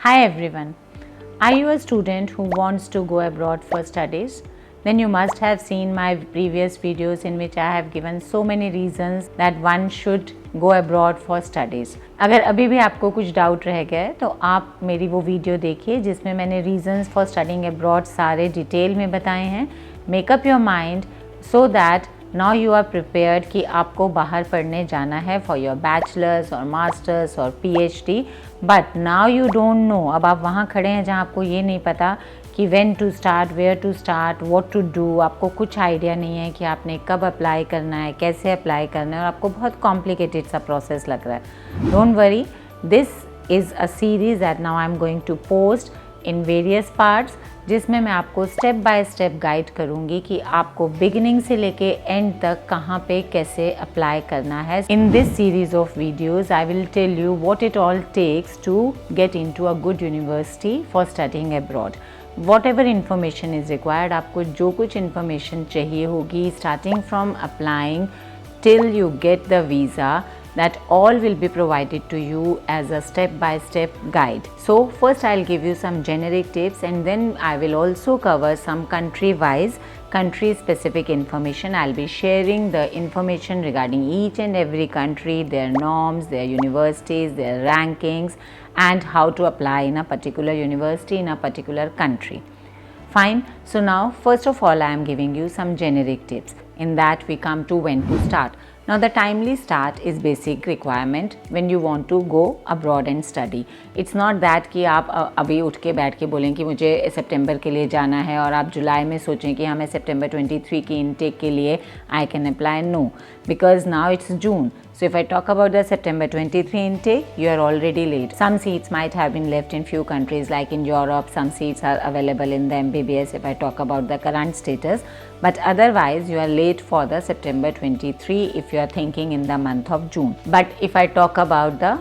Hi everyone. Are you a student who wants to go abroad for studies? Then you must have seen my previous videos in which I have given so many reasons that one should go abroad for studies. अगर अभी भी आपको कुछ doubt रह गया है तो आप मेरी वो वीडियो देखिए जिसमें मैंने रीजंस फॉर स्टडिंग अब्रॉड सारे डिटेल में बताए हैं. Make up your mind so that now you are prepared कि आपको बाहर पढ़ने जाना है फॉर योर बैचलर्स और मास्टर्स और PhD. But now you don't know, अब आप वहाँ खड़े हैं जहाँ आपको ये नहीं पता कि when to start, where to start, what to do. आपको कुछ आइडिया नहीं है कि आपने कब अप्लाई करना है, कैसे अप्लाई करना है, और आपको बहुत कॉम्प्लिकेटेड सा प्रोसेस लग रहा है. Don't worry, this is a series that now I am going to post in various parts, जिसमें मैं आपको स्टेप बाय स्टेप गाइड करूंगी कि आपको बिगिनिंग से लेके एंड तक कहाँ पे कैसे अप्लाई करना है. In this series of videos I will tell you what it all takes to get into a good university for studying abroad. Whatever information is required, आपको जो कुछ इन्फॉर्मेशन चाहिए होगी starting from applying till you get the visa, that all will be provided to you as a step-by-step guide. So first I'll give you some generic tips and then I will also cover some country-wise, country-specific information. I'll be sharing the information regarding each and every country, their norms, their universities, their rankings, and how to apply in a particular university in a particular country. Fine. So now first of all I am giving you some generic tips. In that we come to when to start. Now the timely start is basic requirement when you want to go abroad and study. It's not that कि आप अभी उठ के बैठ के बोलें कि मुझे सितंबर के लिए जाना है और आप जुलाई में सोचें कि हमें सितंबर 23 की इनटेक के लिए I can apply. No, because now it's June. So if I talk about the September 23 intake, you are already late. Some seats might have been left in few countries like in Europe. Some seats are available in the MBBS if I talk about the current status. But otherwise you are late for the September 23 if you are thinking in the month of June. But if I talk about the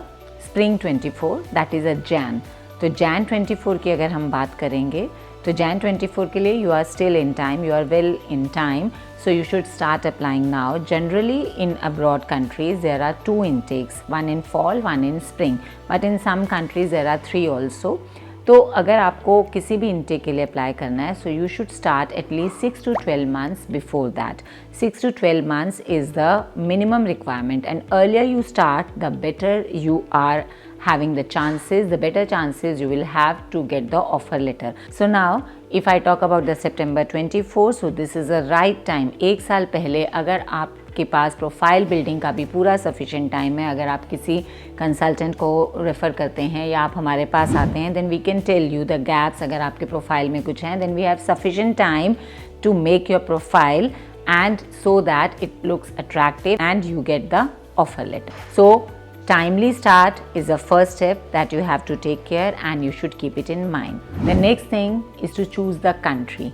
Spring 24, that is a Jan. तो Jan 24 की अगर हम बात करेंगे तो Jan 24 के लिए you are still in time, you are well in time, so you should start applying now. Generally in abroad countries there are two intakes, one in fall, one in spring, but in some countries there are three also. तो अगर आपको किसी भी intake के लिए apply करना है so you should start at least 6 to 12 months before that. 6 to 12 months is the minimum requirement and earlier you start the better you are having the chances, the better chances you will have to get the offer letter. So now if I talk about the September 24, so this is the right time. एक साल पहले अगर आपके पास profile building का भी पूरा sufficient time है, अगर आप किसी कंसल्टेंट को रेफ़र करते हैं या आप हमारे पास आते हैं, then we can tell you the gaps. अगर आपके प्रोफाइल में कुछ हैं then we have sufficient time to make your profile and so that it looks attractive and you get the offer letter. So timely start is the first step that you have to take care and you should keep it in mind. The next thing is to choose the country.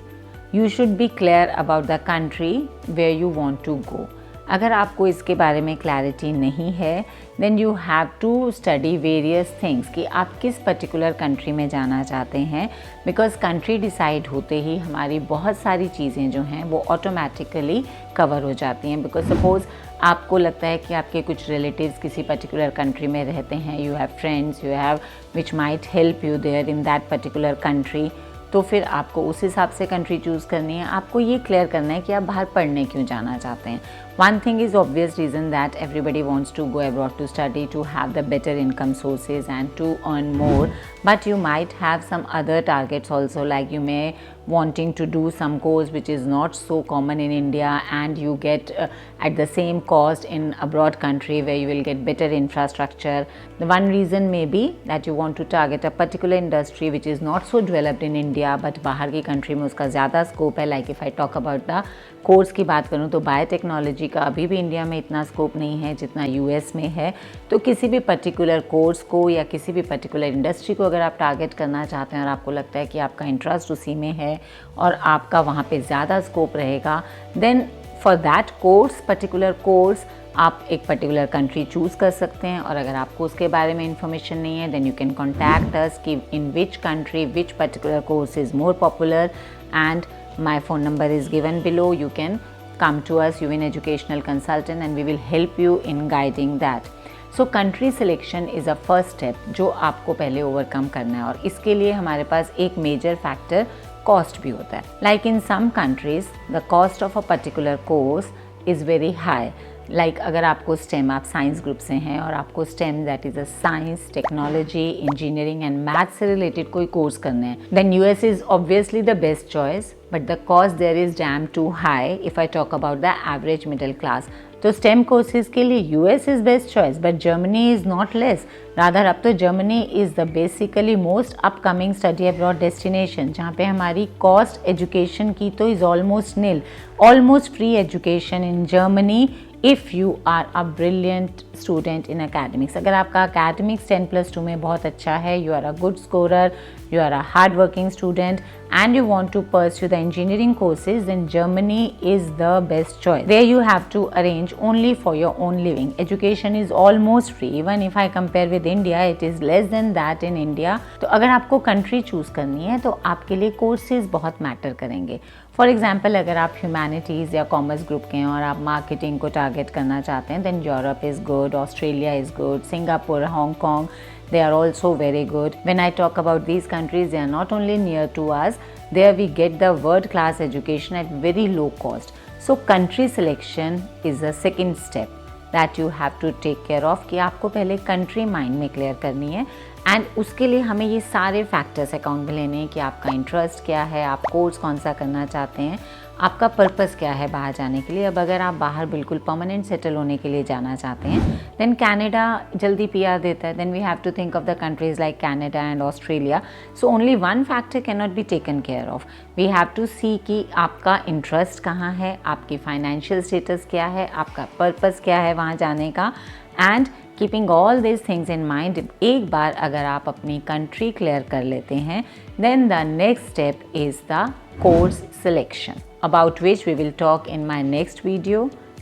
You should be clear about the country where you want to go. अगर आपको इसके बारे में clarity नहीं है then you have to study various things कि आप किस पर्टिकुलर कंट्री में जाना चाहते हैं, बिकॉज कंट्री डिसाइड होते ही हमारी बहुत सारी चीज़ें जो हैं वो ऑटोमेटिकली कवर हो जाती हैं. बिकॉज सपोज़ आपको लगता है कि आपके कुछ रिलेटिव्स किसी पर्टिकुलर कंट्री में रहते हैं, you have friends, you have which might help you there in that particular country, तो फिर आपको उस हिसाब से कंट्री चूज़ करनी है. आपको ये क्लियर करना है कि आप बाहर पढ़ने क्यों जाना चाहते हैं. One thing is obvious reason that everybody wants to go abroad to study, to have the better income sources and to earn more. But you might have some other targets also, like you may wanting to do some course which is not so common in India and you get at the same cost in abroad country where you will get better infrastructure. The one reason may be that you want to target a particular industry which is not so developed in India but बाहर की country में उसका ज़्यादा scope है. Like if I talk about the course की बात करूँ तो बायोटेक्नोलॉजी का अभी भी इंडिया में इतना स्कोप नहीं है जितना यूएस में है. तो किसी भी पर्टिकुलर कोर्स को या किसी भी पर्टिकुलर इंडस्ट्री को अगर आप टारगेट करना चाहते हैं और आपको लगता है कि आपका इंटरेस्ट उसी में है और आपका वहाँ पे ज़्यादा स्कोप रहेगा, then for that course, particular course, आप एक पर्टिकुलर कंट्री चूज़ कर सकते हैं. और अगर आपको उसके बारे में इंफॉर्मेशन नहीं है then you can contact us कि in which country which particular course is more popular, and my phone number is given below. You can come to us, Uvin Educational Consultant, and we will help you in guiding that. So country selection is a first step जो आपको पहले overcome करना है, और इसके लिए हमारे पास एक मेजर फैक्टर कॉस्ट भी होता है. Like in some countries the cost of a particular course is very high. Like अगर आपको स्टेम, आप साइंस ग्रुप से हैं और आपको STEM that is a science, technology, engineering and maths से रिलेटेड कोई कोर्स करने हैं, then US is obviously the best choice, but the cost there is damn too high if I talk about the average middle class. तो STEM courses के लिए US is best choice, but Germany is not less. Rather अब तो Germany is the basically most upcoming study abroad destination, जहाँ पे हमारी cost education की तो is almost nil. Almost free education in Germany if you are a brilliant student in academics. अगर आपका academics 10+2 में बहुत अच्छा है, you are a good scorer, you are a hard-working student and you want to pursue the engineering courses, then Germany is the best choice. There you have to arrange only for your own living. Education is almost free. Even if I compare with India, it is less than that in India. तो अगर आपको country choose करनी है तो आपके लिए courses बहुत matter करेंगे. फॉर एग्जाम्पल अगर आप ह्यूमैनिटीज़ या कॉमर्स ग्रुप के हैं और आप मार्केटिंग को टारगेट करना चाहते हैं, then Europe is good, Australia is good, Singapore, Hong Kong, they are also very good. When I talk about these countries, they are not only near to us, there we get the world class education at very low cost. So country selection is the second step that you have to take care of, कि आपको पहले country mind में clear करनी है, and उसके लिए हमें ये सारे फैक्टर्स अकाउंट में लेने हैं कि आपका इंटरेस्ट क्या है, आप कोर्स कौन सा करना चाहते हैं, आपका पर्पस क्या है बाहर जाने के लिए. अब अगर आप बाहर बिल्कुल परमानेंट सेटल होने के लिए जाना चाहते हैं, देन कनाडा जल्दी पीआर देता है. Then we have to think of the countries like Canada and Australia. So only one factor can not be taken care of. We have to see कि आपका इंटरेस्ट कहाँ है, आपकी फाइनेंशियल स्टेटस क्या है, आपका पर्पस क्या है वहाँ जाने का. And keeping all this things in mind, एक बार अगर आप अपनी कंट्री क्लियर कर लेते हैं, then the next step is the course selection, about which we will talk in my next video.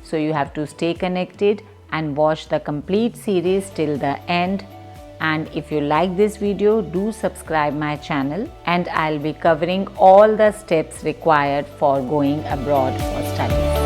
So you have to stay connected and watch the complete series till the end. And if you like this video, do subscribe my channel, and I'll be covering all the steps required for going abroad for studies.